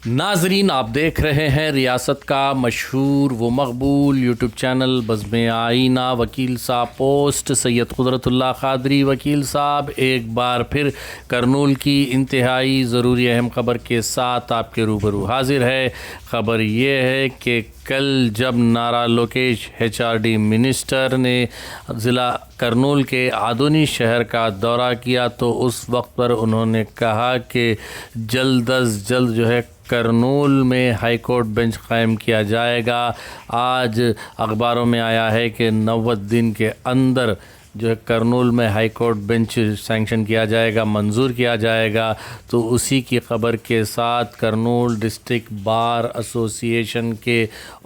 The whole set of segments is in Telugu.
नाजरीन, आप देख रहे हैं रियासत का मशहूर व मकबूल यूट्यूब चैनल बज़्म आईना। वकील साहब पोस्ट सैयद कुदरतुल्लाह क़ादरी वकील साहब एक बार फिर करनूल की इंतहाई ज़रूरी अहम ख़बर के साथ आपके रूबरू हाजिर है। ख़बर ये है कि कल जब नारा लोकेश HRD मिनिस्टर ने ज़िला करनूल के आदोनी शहर का दौरा किया तो उस वक्त पर उन्होंने कहा कि जल्द अज जल्द जो है करनूल में हाई कोर्ट बेंच कायम किया जाएगा। आज अखबारों में आया है कि 90 दिन के अंदर जो है करनूल में हाई कोर्ट बेंच सैंक्शन किया जाएगा, मंजूर किया जाएगा। तो उसी की ख़बर के साथ करनूल डिस्ट्रिक्ट बार एसोसिएशन के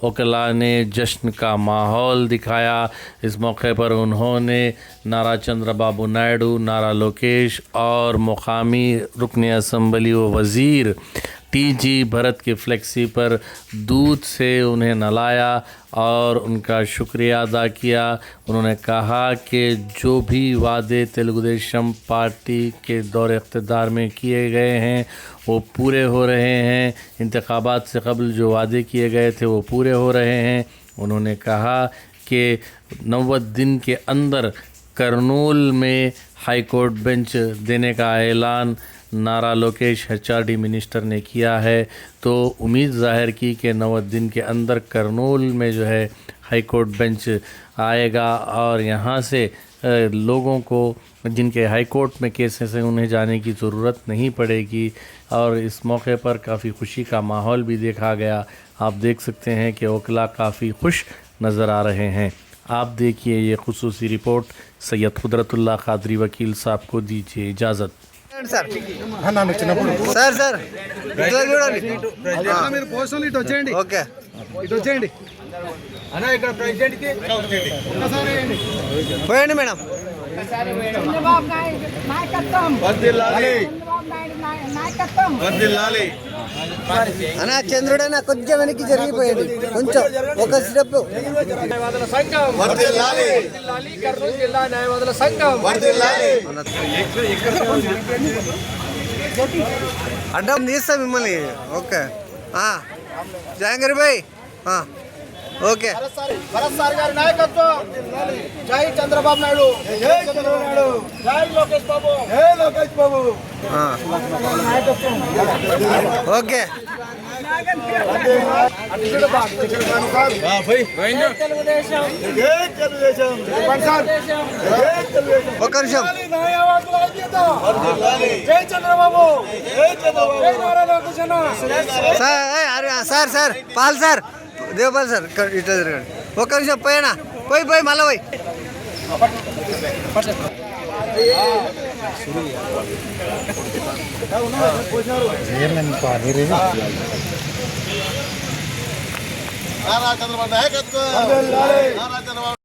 वकला ने जश्न का माहौल दिखाया। इस मौके पर उन्होंने नारा चंद्रबाबू नायडू, नारा लोकेश और मुकामी रुकन असम्बली व वज़ीर TG भरत के फ्लेक्सी पर दूध से उन्हें नहलाया और उनका शुक्रिया अदा किया। उन्होंने कहा कि जो भी वादे तेलुगु देशम पार्टी के दौर इक़्तिदार में किए गए हैं वो पूरे हो रहे हैं। इंतखाबात से कबल जो वादे किए गए थे वो पूरे हो रहे हैं। उन्होंने कहा कि 90 दिन के अंदर करनूल में हाई कोर्ट बेंच देने का ऐलान नारा लोकेश HRD मिनिस्टर ने किया है। तो उम्मीद ज़ाहिर की कि 90 दिन के अंदर करनूल में जो है हाई कोर्ट बेंच आएगा और यहाँ से लोगों को जिनके हाई कोर्ट में केसेस हैं उन्हें जाने की ज़रूरत नहीं पड़ेगी। और इस मौके पर काफ़ी खुशी का माहौल भी देखा गया। आप देख सकते हैं कि वकला काफ़ी खुश नज़र आ रहे हैं। आप देखिए ये खुसूसी रिपोर्ट। सैयद कुदरतुल्लाह क़ादरी वकील साहब को दीजिए इजाज़त। సార్ సార్ సార్ ఇట్లా చూడండి మీరు పోస్టల్ ఇటు వచ్చేయండి. ఓకే ఇటు వచ్చేయండి అన్న. ఇక్కడ ప్రెసిడెంట్ కి పోయండి మేడం. చంద్రబాబు నాయుడు నాయకత్వం వర్ధిల్లాలి. చంద్రబాబు నాయుడు నాయకత్వం వర్ధిల్లాలి. అన్న చంద్రుడైనా కొంచెం వెనక్కి జరిగిపోయండి, కొంచెం ఒక స్టెప్. న్యాయవాదుల సంఘం వర్ధిల్లాలి. వర్ధిల్లాలి. కర్నూలు జిల్లా న్యాయవాదుల సంఘం వర్ధిల్లాలి. అడ్డం తీస్తా మిమ్మల్ని. ఓకే జహంగీర్ భాయ్ ఓకే. భరత్ సార్ గారి నాయకత్వం. జై చంద్రబాబు నాయుడు. జై చంద్రబాబు నాయుడు. జై లోకేష్ బాబు. జై లోకేష్ బాబు. ఓకే ఒక నిమిషం. జై Chandrababu. Sir sir Paul sir Devapal sir ఇట్లా తిరగండి. ఒక్క నిమిషం పోయినా పోయి మళ్ళీ పోయి. నారా చంద్రబాబు నాయకత్వం. నారా చంద్రబాబు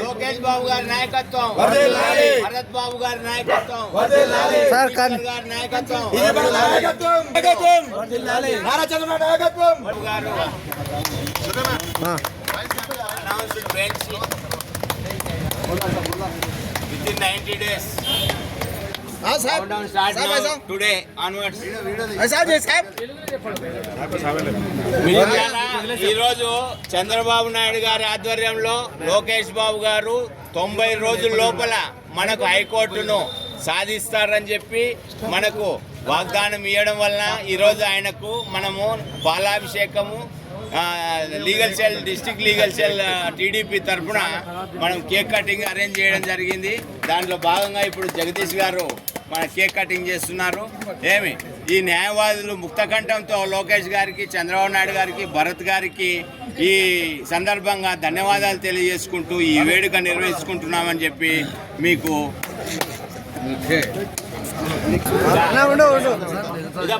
లోకేష్ బాబు గారి నాయకత్వం. భరత్ బాబు గారి నాయకత్వం. సార్ కానీ గారి నాయకత్వం. నారా చంద్రబాబు నాయకత్వం. Within 90 days. Countdown start now. Today onwards. ఈ రోజు చంద్రబాబు నాయుడు గారి ఆధ్వర్యంలో లోకేష్ బాబు గారు 90 రోజుల లోపల మనకు హైకోర్టును సాధిస్తారని చెప్పి మనకు వాగ్దానం ఇవ్వడం వలన ఈరోజు ఆయనకు మనము పాలాభిషేకము legal cell district legal cell TDP తరఫున మనం కేక్ కటింగ్ అరేంజ్ చేయడం జరిగింది. దాంట్లో భాగంగా ఇప్పుడు జగదీష్ గారు మన కేక్ కటింగ్ చేస్తున్నారు. ఈ న్యాయవాదులు ముక్తకంఠంతో లోకేష్ గారికి, చంద్రబాబు నాయుడు గారికి, భరత్ గారికి ఈ సందర్భంగా ధన్యవాదాలు తెలియజేసుకుంటూ ఈ వేడుక నిర్వహించుకుంటున్నామని చెప్పి మీకు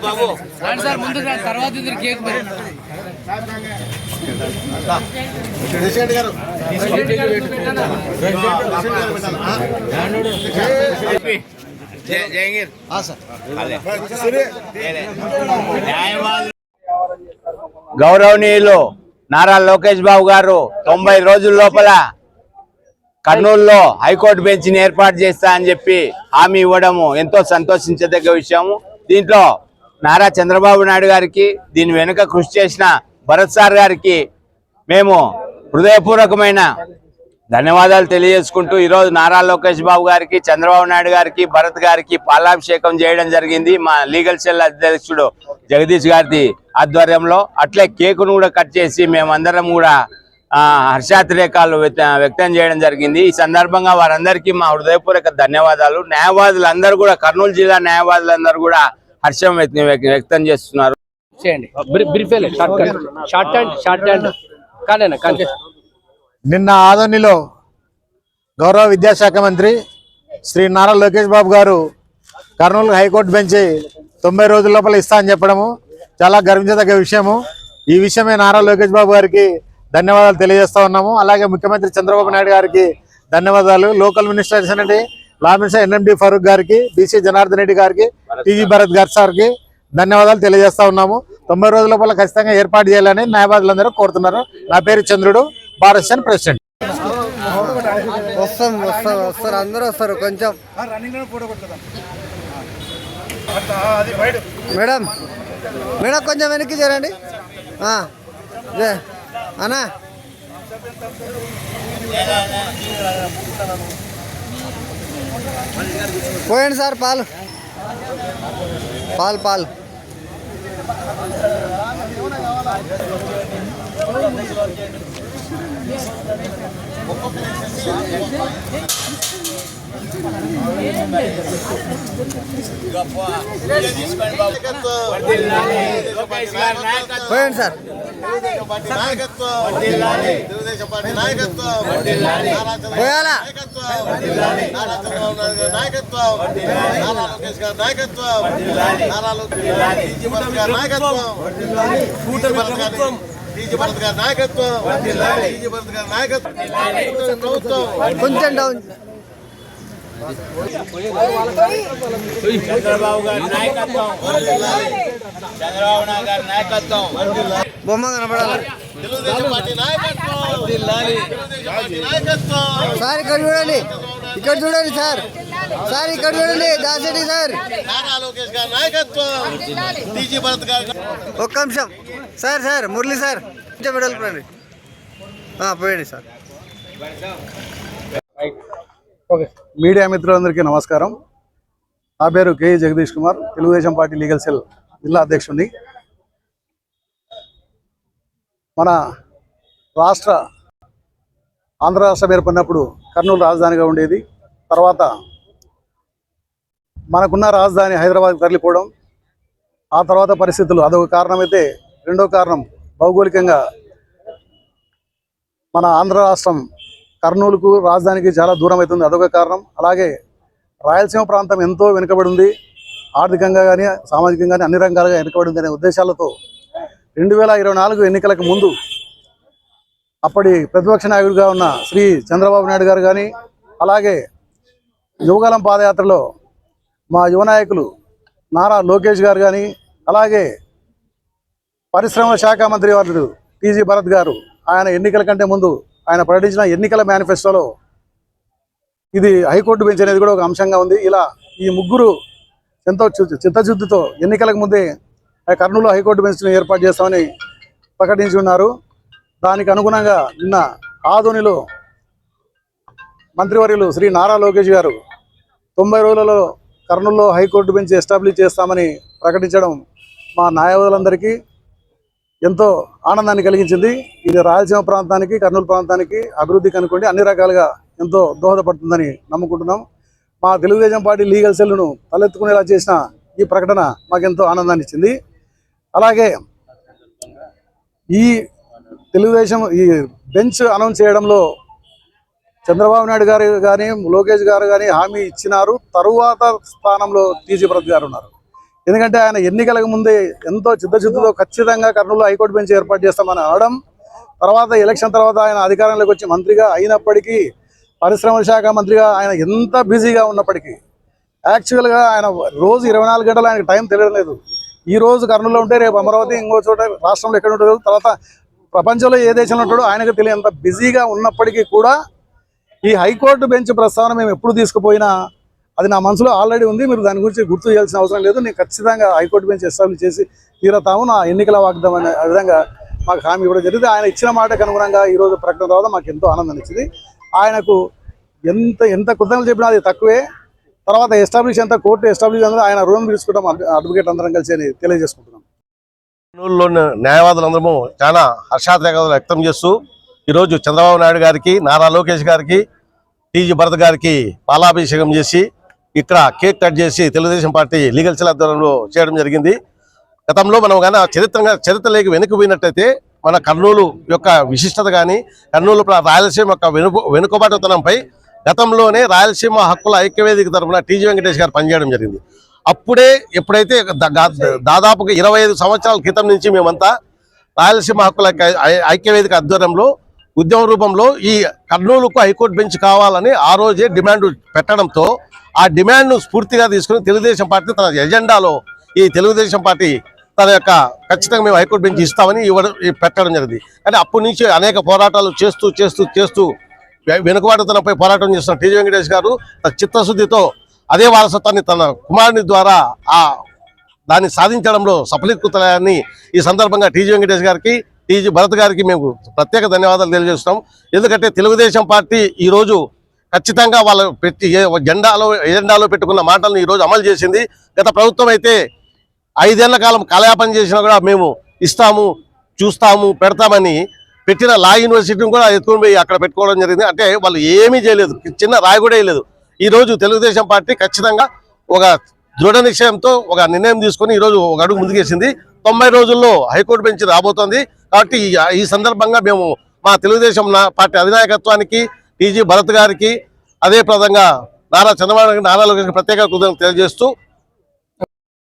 బాబు సార్ ముందు తర్వాత కేక్ జయంగీర్ గౌరవనీయులు నారా లోకేష్ బాబు గారు 90 రోజుల లోపల కర్నూలులో హైకోర్టు బెంచ్ని ఏర్పాటు చేస్తా అని చెప్పి హామీ ఇవ్వడము ఎంతో సంతోషించదగ్గ విషయము. దీంట్లో నారా చంద్రబాబు నాయుడు గారికి, దీని వెనుక కృషి చేసిన భరత్ సార్ గారికి మేము హృదయపూర్వకమైన ధన్యవాదాలు తెలియజేసుకుంటూ ఈరోజు నారా లోకేష్ బాబు గారికి, చంద్రబాబు నాయుడు గారికి, భరత్ గారికి పాలాభిషేకం చేయడం జరిగింది మా లీగల్ సెల్ అధ్యక్షుడు జగదీష్ గారి ఆధ్వర్యంలో. అట్లే కేకును కూడా కట్ చేసి మేమందరం కూడా హర్షాతిరేకాలు వ్యక్తం చేయడం జరిగింది. ఈ సందర్భంగా వారందరికీ మా హృదయపూర్వక ధన్యవాదాలు. న్యాయవాదులందరూ కూడా, కర్నూలు జిల్లా న్యాయవాదులందరూ కూడా హర్షం వ్యక్తం చేస్తున్నారు. నిన్న ఆదోనిలో గౌరవ విద్యాశాఖ మంత్రి శ్రీ నారా లోకేష్ బాబు గారు కర్నూలు హైకోర్టు బెంచ్ 90 రోజుల లోపల ఇస్తా అని చెప్పడము చాలా గర్వించదగ్గ విషయము. ఈ విషయమే నారా లోకేష్ బాబు గారికి ధన్యవాదాలు తెలియజేస్తా ఉన్నాము. అలాగే ముఖ్యమంత్రి చంద్రబాబు నాయుడు గారికి ధన్యవాదాలు. లోకల్ మినిస్టర్స్ అంటే లా మినిస్టర్ ఎన్ఎండి ఫరూక్ గారికి, బీసీ జనార్దన్ రెడ్డి గారికి, టీజీ భరత్ గారి సార్కి ధన్యవాదాలు తెలియజేస్తా ఉన్నాము. 90 రోజుల లోపల ఖచ్చితంగా ఏర్పాటు చేయాలని న్యాయవాదులందరూ కోరుతున్నారు. నా పేరు చంద్రుడు, భారత్ ప్రెసిడెంట్. వస్తారు అందరూ వస్తారు. కొంచెం మేడం మేడం కొంచెం వెనక్కి చేరండి అన్నా. పోయండి సార్, పాలు పాలు పాలు పోయండి సార్. పోయాలా కొంచెం డౌన్. చంద్రబాబు గారి నాయకత్వం, చంద్రబాబు నాయుడు గారి నాయకత్వం బొమ్మ కనపడాలి సార్. ఇక్కడ చూడండి, ఇక్కడ చూడండి సార్. సార్ ఇక్కడ చూడండి, దాసరి సార్. ఒక్క నిమిషం సార్. సార్ మురళి సార్ కొంచెం విడలు రండి. పోయండి సార్. మీడియా మిత్రులందరికీ నమస్కారం. నా పేరు K Jagadish Kumar, Telugu Desam party legal cell జిల్లా అధ్యక్షుడిని. మన ఆంధ్ర రాష్ట్రం ఏర్పడినప్పుడు కర్నూలు రాజధానిగా ఉండేది. తర్వాత మనకున్న రాజధాని హైదరాబాద్ తరలిపోవడం, ఆ తర్వాత పరిస్థితులు అదొక కారణమైతే, రెండో కారణం భౌగోళికంగా మన ఆంధ్ర రాష్ట్రం కర్నూలుకు రాజధానికి చాలా దూరం అవుతుంది, అదొక కారణం. అలాగే రాయలసీమ ప్రాంతం ఎంతో వెనుకబడి ఉంది, ఆర్థికంగా కానీ సామాజికంగా కానీ అన్ని రంగాలుగా వెనుకబడి ఉంది అనే ఉద్దేశాలతో 2024 ఎన్నికలకు ముందు అప్పటి ప్రతిపక్ష నాయకుడిగా ఉన్న శ్రీ చంద్రబాబు నాయుడు గారు కానీ, అలాగే యువగలం పాదయాత్రలో మా యువ నాయకులు నారా లోకేష్ గారు కానీ, అలాగే పరిశ్రమల శాఖ మంత్రి వారు టీజీ భరత్ గారు, ఆయన ఎన్నికల కంటే ముందు ఆయన ప్రకటించిన ఎన్నికల మేనిఫెస్టోలో ఇది హైకోర్టు బెంచ్ అనేది కూడా ఒక అంశంగా ఉంది. ఇలా ఈ ముగ్గురు ఎంతో చిత్తశుద్ధితో ఎన్నికలకు ముందే కర్నూలు హైకోర్టు బెంచ్ను ఏర్పాటు చేస్తామని ప్రకటించి ఉన్నారు. దానికి అనుగుణంగా నిన్న ఆదోనిలో మంత్రివర్యులు శ్రీ నారా లోకేష్ గారు 90 రోజులలో కర్నూలులో హైకోర్టు బెంచ్ ఎస్టాబ్లిష్ చేస్తామని ప్రకటించడం మా న్యాయవాదులందరికీ ఎంతో ఆనందాన్ని కలిగించింది. ఇది రాయలసీమ ప్రాంతానికి, కర్నూలు ప్రాంతానికి అభివృద్ధికి అనుకోండి అన్ని రకాలుగా ఎంతో దోహదపడుతుందని నమ్ముకుంటున్నాం. మా తెలుగుదేశం పార్టీ లీగల్ సెల్ను తలెత్తుకునేలా చేసిన ఈ ప్రకటన మాకెంతో ఆనందాన్ని ఇచ్చింది. అలాగే ఈ తెలుగుదేశం ఈ బెంచ్ అనౌన్స్ చేయడంలో చంద్రబాబు నాయుడు గారు కానీ, లోకేష్ గారు కానీ హామీ ఇచ్చినారు. తరువాత స్థానంలో టీజీ భరత్ గారు ఉన్నారు. ఎందుకంటే ఆయన ఎన్నికలకు ముందే ఎంతో చిత్తశుద్ధితో ఖచ్చితంగా కర్నూలు హైకోర్టు బెంచ్ ఏర్పాటు చేస్తామని అనడం, తర్వాత ఎలక్షన్ తర్వాత ఆయన అధికారంలోకి వచ్చి మంత్రిగా అయినప్పటికీ, పరిశ్రమల శాఖ మంత్రిగా ఆయన ఎంత బిజీగా ఉన్నప్పటికీ, యాక్చువల్గా ఆయన రోజు 24 గంటలు ఆయనకు టైం తెలియడం లేదు. ఈ రోజు కర్నూలులో ఉంటే రేపు అమరావతి, ఇంకో చోట రాష్ట్రంలో ఎక్కడ ఉంటారో, తర్వాత ప్రపంచంలో ఏ దేశంలో ఉంటాడో ఆయనకు తెలియనంత బిజీగా ఉన్నప్పటికీ కూడా ఈ హైకోర్టు బెంచ్ ప్రస్తావన మేము ఎప్పుడు తీసుకుపోయినా అది నా మనసులో ఆల్రెడీ ఉంది. మీరు దాని గురించి గుర్తు చేయాల్సిన అవసరం లేదు. నేను ఖచ్చితంగా హైకోర్టు బెంచ్ ఎస్టాబ్లిష్ చేసి తీరతాము. నా ఎన్నికల వాగ్దానం అనే విధంగా మాకు హామీ ఇవ్వడం జరిగింది. ఆయన ఇచ్చిన మాటకు అనుగుణంగా ఈరోజు ప్రకటన రావడం మాకు ఎంతో ఆనందాన్ని ఇచ్చింది. ఆయనకు ఎంత కృతజ్ఞతలు చెప్పినా అది తక్కువే. తర్వాత ఎస్టాబ్లిష్ అంతా కోర్టు ఎస్టాబ్లిష్ అందరూ ఆయన రుణం తీసుకుంటాం అడ్వకేట్ అందరం కలిసి అని తెలియజేసుకుంటున్నాం. కర్నూలులోని న్యాయవాదులందరము చాలా హర్షాతిరేకాలు వ్యక్తం చేస్తూ ఈరోజు చంద్రబాబు నాయుడు గారికి, నారా లోకేష్ గారికి, టీజీ భరత్ గారికి పాలాభిషేకం చేసి ఇక్కడ కేక్ కట్ చేసి తెలుగుదేశం పార్టీ లీగల్ సెల్ ఆధ్వర్యంలో చేయడం జరిగింది. గతంలో మనం కానీ చరిత్రలోకి వెనుకపోయినట్టయితే మన కర్నూలు యొక్క విశిష్టత కానీ, కర్నూలు రాయలసీమ యొక్క వెనుకబాటుతనంపై గతంలోనే రాయలసీమ హక్కుల ఐక్యవేదిక తరఫున టీజీ వెంకటేష్ గారు పనిచేయడం జరిగింది. అప్పుడే ఎప్పుడైతే దాదాపుగా 25 సంవత్సరాల క్రితం నుంచి మేమంతా రాయలసీమ హక్కుల ఐక్యవేదిక ఆధ్వర్యంలో ఉద్యమ రూపంలో ఈ కర్నూలుకు హైకోర్టు బెంచ్ కావాలని ఆ రోజే డిమాండ్ పెట్టడంతో ఆ డిమాండ్ను స్ఫూర్తిగా తీసుకుని తెలుగుదేశం పార్టీ తన ఎజెండాలో ఈ తెలుగుదేశం పార్టీ తన యొక్క ఖచ్చితంగా మేము హైకోర్టు బెంచ్ ఇస్తామని పెట్టడం జరిగింది. కానీ అప్పటి నుంచి అనేక పోరాటాలు చేస్తూ వెనుకబాటుతనంపై పోరాటం చేస్తున్న టీజీ వెంకటేష్ గారు తన చిత్తశుద్ధితో అదే వారసత్వాన్ని తన కుమారుని ద్వారా దాన్ని సాధించడంలో సఫలీకృతని ఈ సందర్భంగా టీజీ వెంకటేష్ గారికి, టీజీ భరత్ గారికి మేము ప్రత్యేక ధన్యవాదాలు తెలియజేస్తున్నాం. ఎందుకంటే తెలుగుదేశం పార్టీ ఈరోజు ఖచ్చితంగా వాళ్ళ ఎజెండాలో పెట్టుకున్న మాటలను ఈరోజు అమలు చేసింది. గత ప్రభుత్వం అయితే 5 ఏళ్ల కాలం కాలయాపన చేసినా కూడా మేము ఇస్తాము, చూస్తాము, పెడతామని పెట్టిన లా యూనివర్సిటీని కూడా ఎత్తుకొని పోయి అక్కడ పెట్టుకోవడం జరిగింది. అంటే వాళ్ళు ఏమీ చేయలేదు, చిన్న రాయి కూడా వేయలేదు. ఈరోజు తెలుగుదేశం పార్టీ ఖచ్చితంగా ఒక దృఢ నిశ్చయంతో ఒక నిర్ణయం తీసుకొని ఈరోజు ఒక అడుగు ముందుకేసింది. 90 రోజుల్లో హైకోర్టు బెంచ్ రాబోతోంది. కాబట్టి ఈ సందర్భంగా మేము మా తెలుగుదేశం పార్టీ అధినాయకత్వానికి, టీజీ భరత్ గారికి, అదే ప్రదంగా నారా చంద్రబాబు నాయుడు, నారా లోకేష్ ప్రత్యేక కృతజ్ఞతలు తెలియజేస్తూ